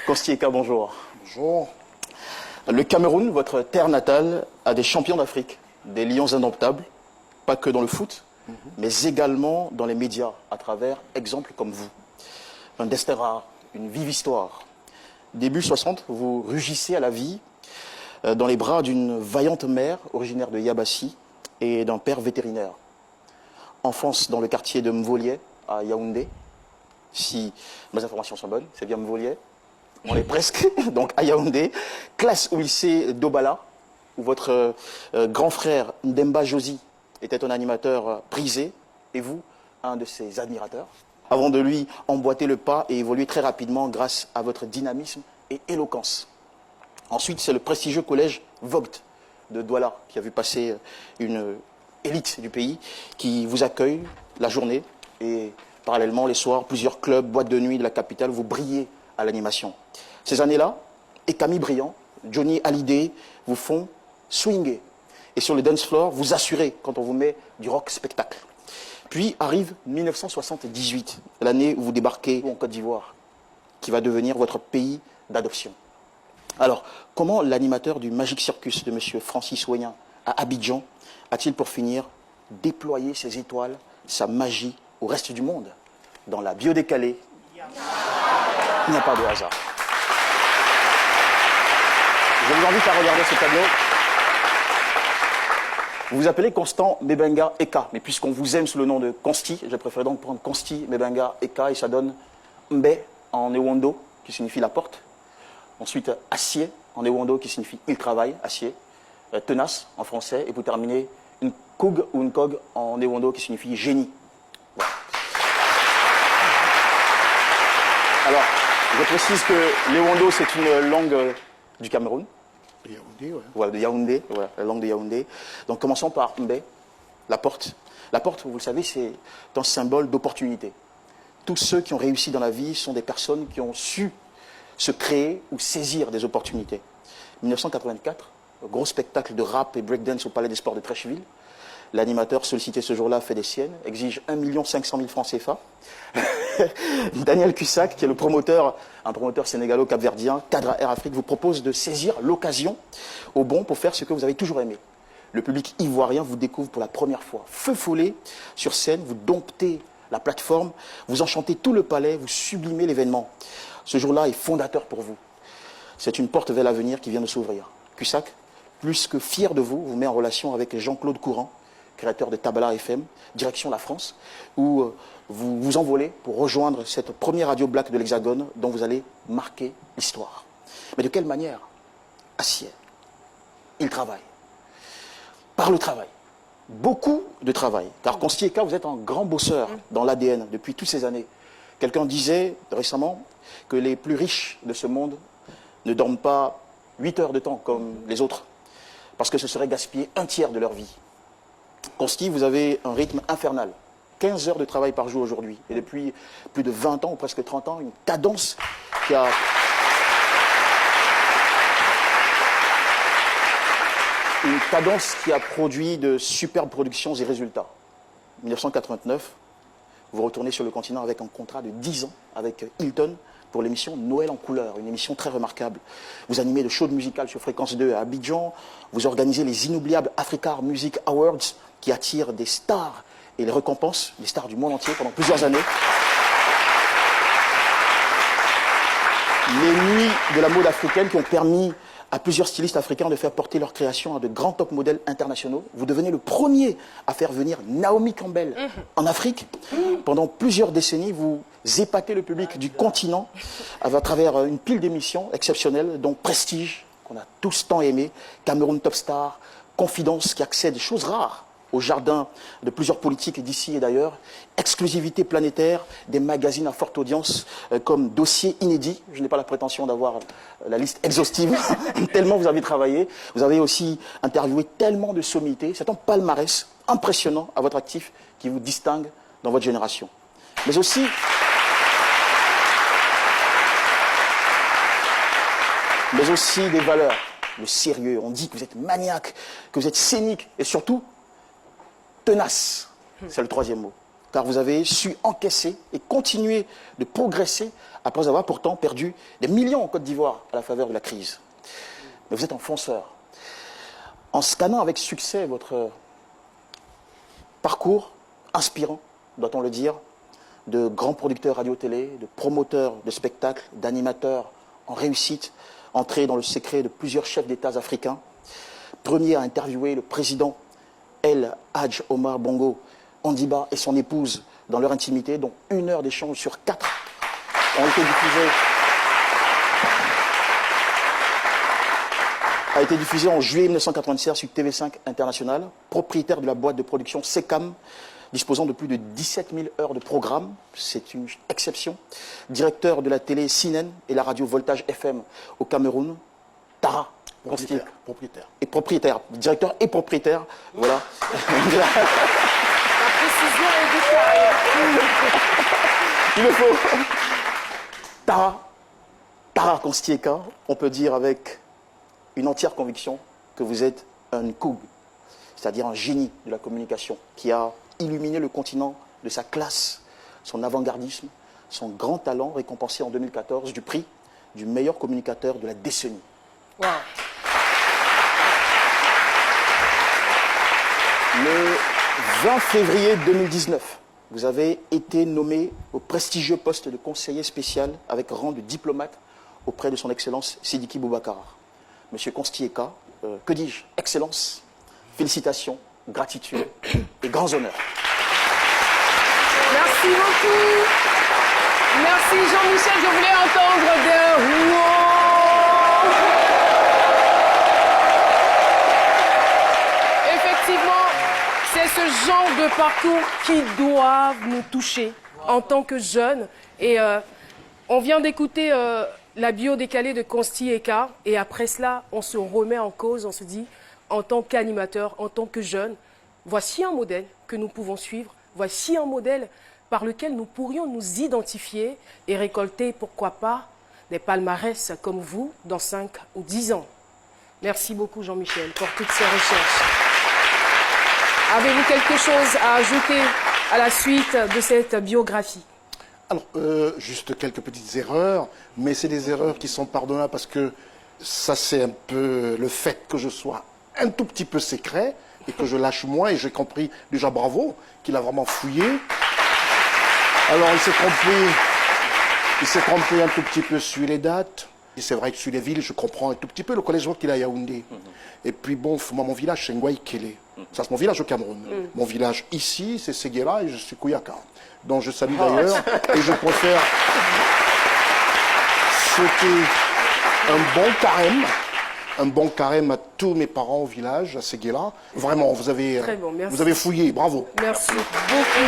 Kostieka, bonjour. Bonjour. Le Cameroun, votre terre natale, a des champions d'Afrique, des lions indomptables, pas que dans le foot, mais également dans les médias, à travers exemples comme vous. Un destin rare, une vive histoire. Début 60, vous rugissez à la vie dans les bras d'une vaillante mère originaire de Yabassi et d'un père vétérinaire. Enfance dans le quartier de Mvolié, à Yaoundé. Si mes informations sont bonnes, c'est bien Mvolié. On est presque, donc à Yaoundé. Classe au lycée d'Obala, où votre grand frère Ndemba Josi était un animateur prisé, et vous, un de ses admirateurs. Avant de lui emboîter le pas et évoluer très rapidement grâce à votre dynamisme et éloquence. Ensuite, c'est le prestigieux collège Vogt de Douala, qui a vu passer une élite du pays, qui vous accueille la journée et parallèlement les soirs, plusieurs clubs, boîtes de nuit de la capitale, vous brillez à l'animation. Ces années-là, et Camille Briand, Johnny Hallyday vous font swinger. Et sur le dance floor, vous assurez quand on vous met du rock spectacle. Puis arrive 1978, l'année où vous débarquez en Côte d'Ivoire, qui va devenir votre pays d'adoption. Alors, comment l'animateur du Magic Circus de M. Francis Ouénien à Abidjan a-t-il pour finir déployé ses étoiles, sa magie au reste du monde? Dans la biodécalée, il n'y a pas de hasard. Je vous invite à regarder ce tableau. Vous vous appelez Constant Mebenga Eka, mais puisqu'on vous aime sous le nom de Consti, j'ai préféré donc prendre Consti Mebenga Eka et ça donne Mbe en Ewondo, qui signifie la porte. Ensuite, acier en Ewondo, qui signifie il travaille, acier. Tenace en français. Et pour terminer, une Koug ou une Kog en Ewondo, qui signifie génie. Voilà. Alors, je précise que l'Ewondo, c'est une langue du Cameroun. De Yaoundé, ouais. Voilà, de Yaoundé, voilà, la langue de Yaoundé. Donc commençons par Mbe, la porte. La porte, vous le savez, c'est un symbole d'opportunité. Tous ceux qui ont réussi dans la vie sont des personnes qui ont su se créer ou saisir des opportunités. 1984, gros spectacle de rap et breakdance au Palais des Sports de Treichville. L'animateur sollicité ce jour-là fait des siennes, exige 1 500 000 francs CFA. Daniel Cussac, qui est le promoteur, un promoteur sénégalo-capverdien, cadre à Air Afrique, vous propose de saisir l'occasion au bon pour faire ce que vous avez toujours aimé. Le public ivoirien vous découvre pour la première fois. Feu follet sur scène, vous domptez la plateforme, vous enchantez tout le palais, vous sublimez l'événement. Ce jour-là est fondateur pour vous. C'est une porte vers l'avenir qui vient de s'ouvrir. Cussac, plus que fier de vous, vous met en relation avec Jean-Claude Courant, créateur de Tabala FM, direction la France, où vous vous envolez pour rejoindre cette première radio black de l'Hexagone dont vous allez marquer l'histoire. Mais de quelle manière? Acier. Il travaille. Par le travail. Beaucoup de travail. Car Kostieka, vous êtes un grand bosseur dans l'ADN depuis toutes ces années. Quelqu'un disait récemment que les plus riches de ce monde ne dorment pas 8 heures de temps comme les autres, parce que ce serait gaspiller un tiers de leur vie. Konsti, vous avez un rythme infernal. 15 heures de travail par jour aujourd'hui. Et depuis plus de 20 ans ou presque 30 ans, une cadence qui a... Une cadence qui a produit de superbes productions et résultats. 1989, vous retournez sur le continent avec un contrat de 10 ans avec Hilton pour l'émission Noël en couleur, une émission très remarquable. Vous animez le show musical sur Fréquence 2 à Abidjan, vous organisez les inoubliables Africa Music Awards qui attirent des stars et les récompensent, des stars du monde entier pendant plusieurs années. Les nuits de la mode africaine qui ont permis à plusieurs stylistes africains de faire porter leur création à de grands top modèles internationaux. Vous devenez le premier à faire venir Naomi Campbell en Afrique. Pendant plusieurs décennies, vous épatez le public du continent à travers une pile d'émissions exceptionnelles, dont Prestige, qu'on a tous tant aimé, Cameroun Top Star, Confidence, qui accède des choses rares au jardin de plusieurs politiques d'ici et d'ailleurs, exclusivité planétaire, des magazines à forte audience comme Dossier Inédit. Je n'ai pas la prétention d'avoir la liste exhaustive, tellement vous avez travaillé. Vous avez aussi interviewé tellement de sommités. C'est un palmarès impressionnant à votre actif qui vous distingue dans votre génération. Mais aussi... des valeurs, le sérieux. On dit que vous êtes maniaque, que vous êtes scénique et surtout tenace. C'est le troisième mot. car vous avez su encaisser et continuer de progresser après avoir pourtant perdu des millions en Côte d'Ivoire à la faveur de la crise. Mais vous êtes un fonceur. En scannant avec succès votre parcours inspirant, doit-on le dire, de grands producteurs radio-télé, de promoteurs de spectacles, d'animateurs en réussite, entrés dans le secret de plusieurs chefs d'État africains, premier à interviewer le président El Hadj Omar Bongo Ondimba et son épouse dans leur intimité, dont 1 heure d'échange sur 4 ont été diffusées. A été diffusé en juillet 1996 sur TV5 International, propriétaire de la boîte de production SECAM, disposant de plus de 17 000 heures de programme, c'est une exception, directeur de la télé CNN et la radio Voltage FM au Cameroun, Tara, propriétaire, directeur et propriétaire, voilà. La précision est du Il le faut. Tara Constieka, on peut dire avec une entière conviction que vous êtes un Koug, c'est-à-dire un génie de la communication qui a illuminé le continent de sa classe, son avant-gardisme, son grand talent récompensé en 2014 du prix du meilleur communicateur de la décennie. wow. Le 20 février 2019, vous avez été nommé au prestigieux poste de conseiller spécial avec rang de diplomate auprès de son Excellence Sidiki Boubacar. Monsieur Constieka, que dis-je, Excellence, félicitations, gratitude et grands honneurs. Merci beaucoup. Merci Jean-Michel, je voulais entendre des wow. Effectivement, c'est ce genre de parcours qui doivent nous toucher en tant que jeunes. Et on vient d'écouter la bio décalée de Constieka et après cela, on se remet en cause, on se dit, en tant qu'animateur, en tant que jeune, voici un modèle que nous pouvons suivre, voici un modèle par lequel nous pourrions nous identifier et récolter, pourquoi pas, des palmarès comme vous dans 5 ou 10 ans. Merci beaucoup Jean-Michel pour toutes ces recherches. Avez-vous quelque chose à ajouter à la suite de cette biographie? Alors, juste quelques petites erreurs, mais c'est des erreurs qui sont pardonnables parce que ça, c'est un peu le fait que je sois un tout petit peu secret et que je lâche moins. Et j'ai compris, déjà bravo, qu'il a vraiment fouillé. Alors, il s'est trompé un tout petit peu sur les dates. Et c'est vrai que sur les villes, je comprends un tout petit peu. Le collège, je vois qu'il est à Yaoundé. Et puis bon, moi, mon village, c'est Ngwaï-Kélé. Ça, c'est mon village au Cameroun. Mon village ici, c'est Séguéla et je suis Kouyaka. Donc je salue d'ailleurs et je préfère souhaiter un bon carême à tous mes parents au village, à Séguéla. Vraiment, vous avez fouillé, bravo. Merci beaucoup.